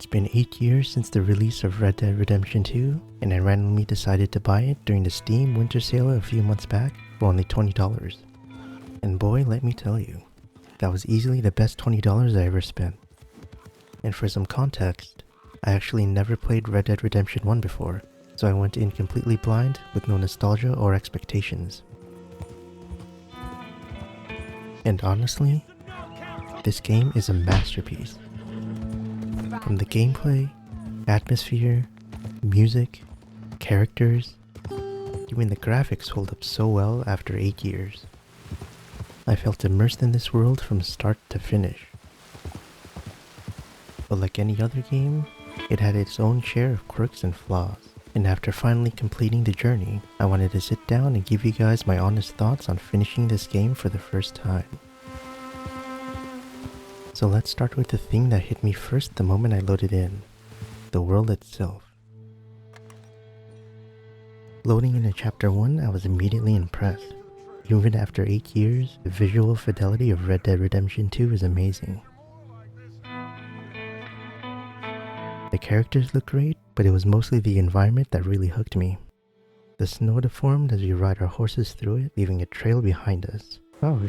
It's been 8 years since the release of Red Dead Redemption 2, and I randomly decided to buy it during the Steam winter sale a few months back for only $20. And boy, let me tell you, that was easily the best $20 I ever spent. And for some context, I actually never played Red Dead Redemption 1 before, so I went in completely blind with no nostalgia or expectations. And honestly, this game is a masterpiece. From the gameplay, atmosphere, music, characters, even the graphics hold up so well after 8 years. I felt immersed in this world from start to finish. But like any other game, it had its own share of quirks and flaws. And after finally completing the journey, I wanted to sit down and give you guys my honest thoughts on finishing this game for the first time. So let's start with the thing that hit me first the moment I loaded in, the world itself. Loading into Chapter 1, I was immediately impressed. Even after 8 years, the visual fidelity of Red Dead Redemption 2 is amazing. The characters look great, but it was mostly the environment that really hooked me. The snow deformed as we ride our horses through it, leaving a trail behind us. Oh,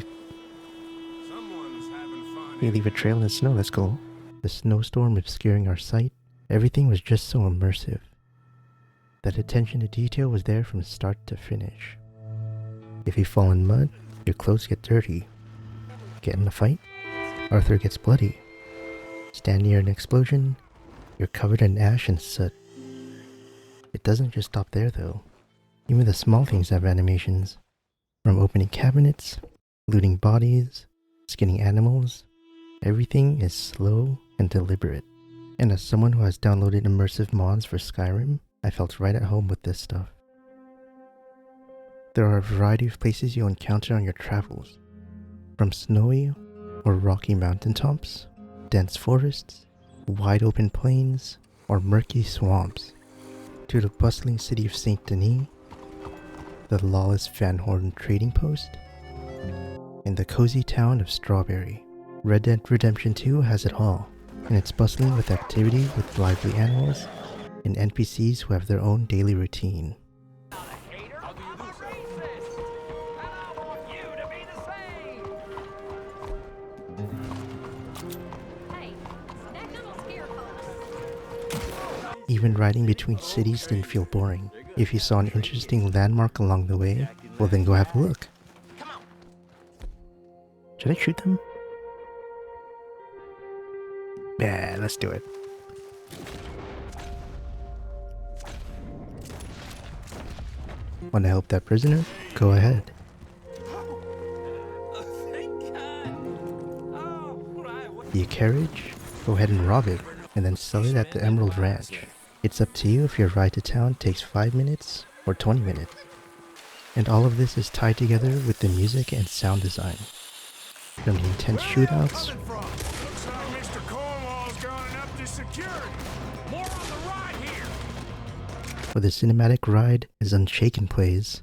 we leave a trail in the snow, that's cool. The snowstorm obscuring our sight, everything was just so immersive. That attention to detail was there from start to finish. If you fall in mud, your clothes get dirty. Get in a fight, Arthur gets bloody. Stand near an explosion, you're covered in ash and soot. It doesn't just stop there though. Even the small things have animations. From opening cabinets, looting bodies, skinning animals, everything is slow and deliberate. And as someone who has downloaded immersive mods for Skyrim, I felt right at home with this stuff. There are a variety of places you'll encounter on your travels. From snowy or rocky mountaintops, dense forests, wide open plains, or murky swamps, to the bustling city of Saint Denis, the lawless Van Horn trading post, and the cozy town of Strawberry. Red Dead Redemption 2 has it all, and it's bustling with activity with lively animals and NPCs who have their own daily routine. Even riding between cities didn't feel boring. If you saw an interesting landmark along the way, well then go have a look. Should I shoot them? Yeah, let's do it. Want to help that prisoner? Go ahead. The carriage? Go ahead and rob it, and then sell it at the Emerald Ranch. It's up to you if your ride to town takes 5 minutes or 20 minutes. And all of this is tied together with the music and sound design. From the intense shootouts, where the cinematic ride as Unshaken plays,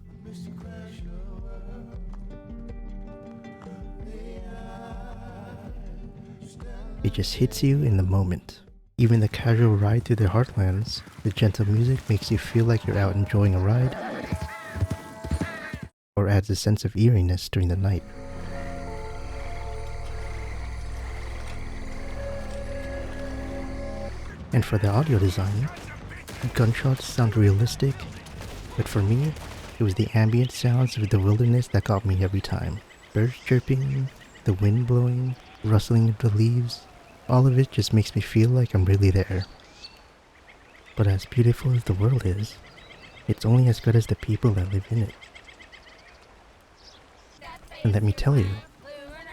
it just hits you in the moment. Even the casual ride through the Heartlands, the gentle music makes you feel like you're out enjoying a ride, or adds a sense of eeriness during the night. And for the audio design, gunshots sound realistic, but for me, it was the ambient sounds of the wilderness that got me every time. Birds chirping, the wind blowing, rustling of the leaves, all of it just makes me feel like I'm really there. But as beautiful as the world is, it's only as good as the people that live in it. And let me tell you,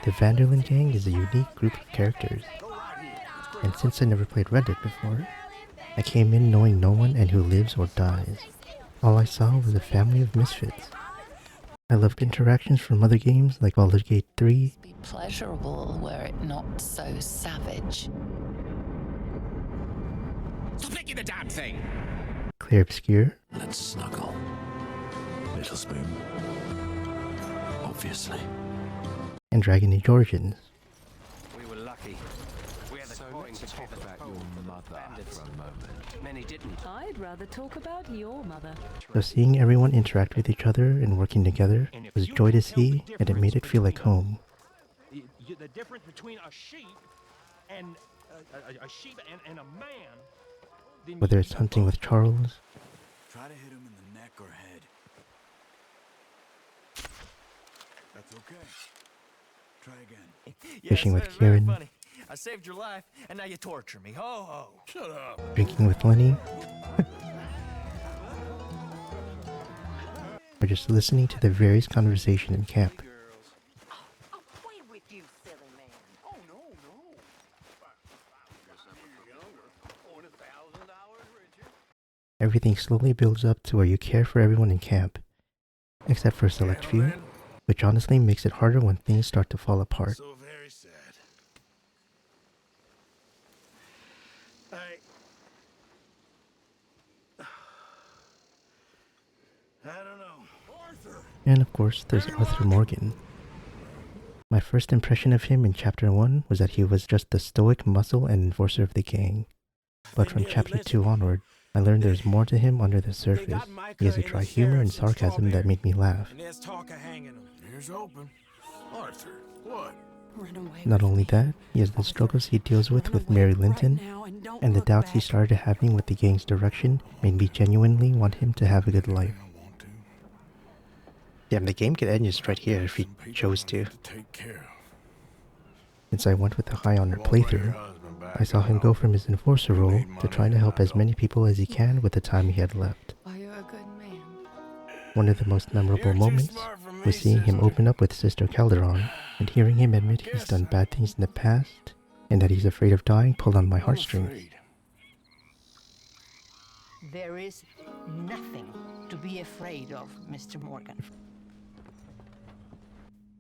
the Vanderlyn gang is a unique group of characters. And since I never played Red Dead before, I came in knowing no one and who lives or dies. All I saw was a family of misfits. I loved interactions from other games like Baldur's Gate 3. Be pleasurable were it not so savage. Stop licking the damn thing! Clear Obscure. Let's snuggle. Little spoon. Obviously. And Dragon Age Origins. We were lucky. So let's talk about your mother for a moment. Many didn't. I'd rather talk about your mother. So seeing everyone interact with each other and working together was joy to see, and it made it feel like home. The difference between a sheep and a man. Whether it's hunting with Charles, Try to hit him in the neck or head. That's okay. Try again. fishing with Kieran, Funny. I saved your life, and now you torture me. Ho ho! Shut up. drinking with Lenny, or just listening to the various conversation in camp. Away with you, silly man. Oh, no, no. Guess I'm a little younger. Oh, and $1,000 richer. Everything slowly builds up to where you care for everyone in camp, except for a select few, which honestly makes it harder when things start to fall apart. So very sad. I don't know. Arthur! And of course, there's Arthur Morgan. My first impression of him in Chapter 1 was that he was just the stoic muscle and enforcer of the gang. But from Chapter 2 onward, I learned there's more to him under the surface. He has a dry humor and sarcasm that made me laugh. And there's talk of hanging him. Here's open. Arthur, what? Run away. Not only that, he has the struggles he deals with Mary Linton, and the doubts he started having with the gang's direction made me genuinely want him to have a good life. I want to. Damn, the game could end just right here if he chose to. Take care of. Since I went with the High Honor playthrough, I saw him go from his enforcer role to trying to help as many people as he can with the time he had left. Are you a good man? One of the most memorable moments was seeing him open up with Sister Calderon and hearing him admit he's done bad things in the past and that he's afraid of dying pulled on my heartstrings. There is nothing to be afraid of, Mr. Morgan.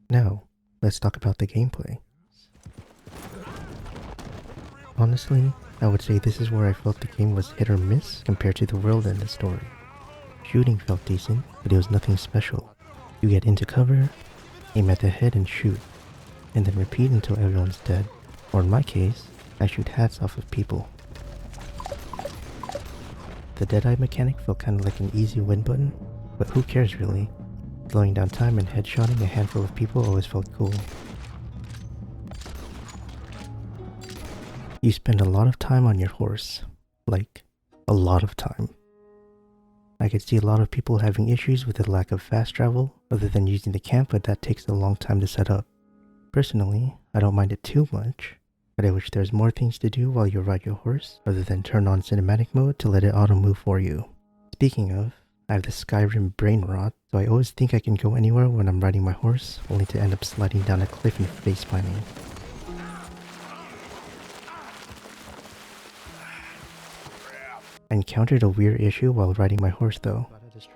Now, let's talk about the gameplay. Honestly, I would say this is where I felt the game was hit or miss compared to the world and the story. Shooting felt decent, but it was nothing special. You get into cover, aim at the head and shoot, and then repeat until everyone's dead. Or in my case, I shoot hats off of people. The Deadeye mechanic felt kind of like an easy win button, but who cares really? Slowing down time and headshotting a handful of people always felt cool. You spend a lot of time on your horse. Like, a lot of time. I could see a lot of people having issues with the lack of fast travel other than using the camp, but that takes a long time to set up. Personally, I don't mind it too much, but I wish there's more things to do while you ride your horse other than turn on cinematic mode to let it auto move for you. Speaking of, I have the Skyrim brain rot, so I always think I can go anywhere when I'm riding my horse, only to end up sliding down a cliff and face planting. I encountered a weird issue while riding my horse though.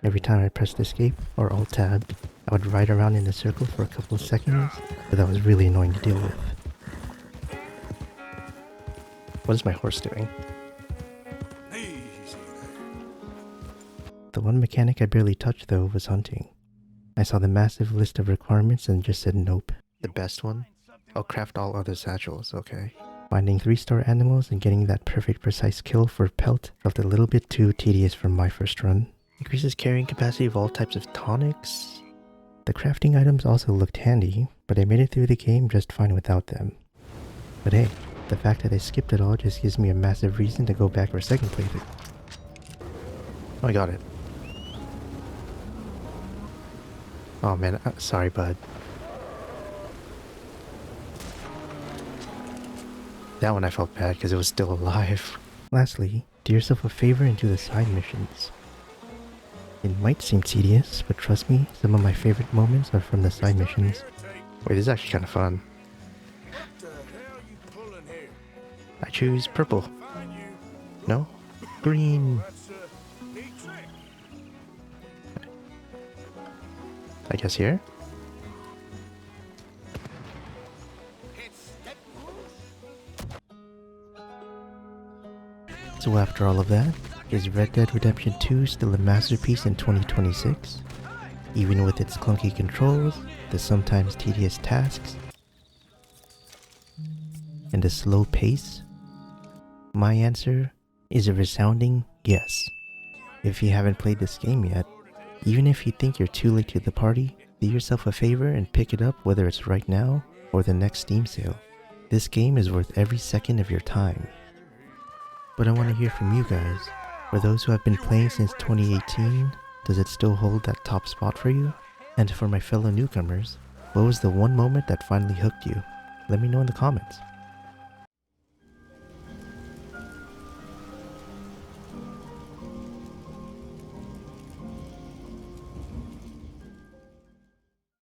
Every time I pressed escape or alt tab, I would ride around in a circle for a couple of seconds, but that was really annoying to deal with. What is my horse doing? Easy there. The one mechanic I barely touched though was hunting. I saw the massive list of requirements and just said nope. The best one? I'll craft all other satchels, okay? Finding 3-star animals and getting that perfect precise kill for pelt felt a little bit too tedious from my first run. Increases carrying capacity of all types of tonics. The crafting items also looked handy, but I made it through the game just fine without them. But hey, the fact that I skipped it all just gives me a massive reason to go back for a second playthrough. Oh, I got it. Oh man, sorry bud. That one I felt bad because it was still alive. Lastly, do yourself a favor and do the side missions. It might seem tedious, but trust me, some of my favorite moments are from the side missions. Wait, this is actually kind of fun. What the hell you pulling here? I choose purple. Find you. No? Green. That's a neat trick. I guess here? So after all of that, is Red Dead Redemption 2 still a masterpiece in 2026? Even with its clunky controls, the sometimes tedious tasks, and the slow pace? My answer is a resounding yes. If you haven't played this game yet, even if you think you're too late to the party, do yourself a favor and pick it up, whether it's right now or the next Steam sale. This game is worth every second of your time. But I want to hear from you guys. For those who have been playing since 2018, does it still hold that top spot for you? And for my fellow newcomers, what was the one moment that finally hooked you? Let me know in the comments.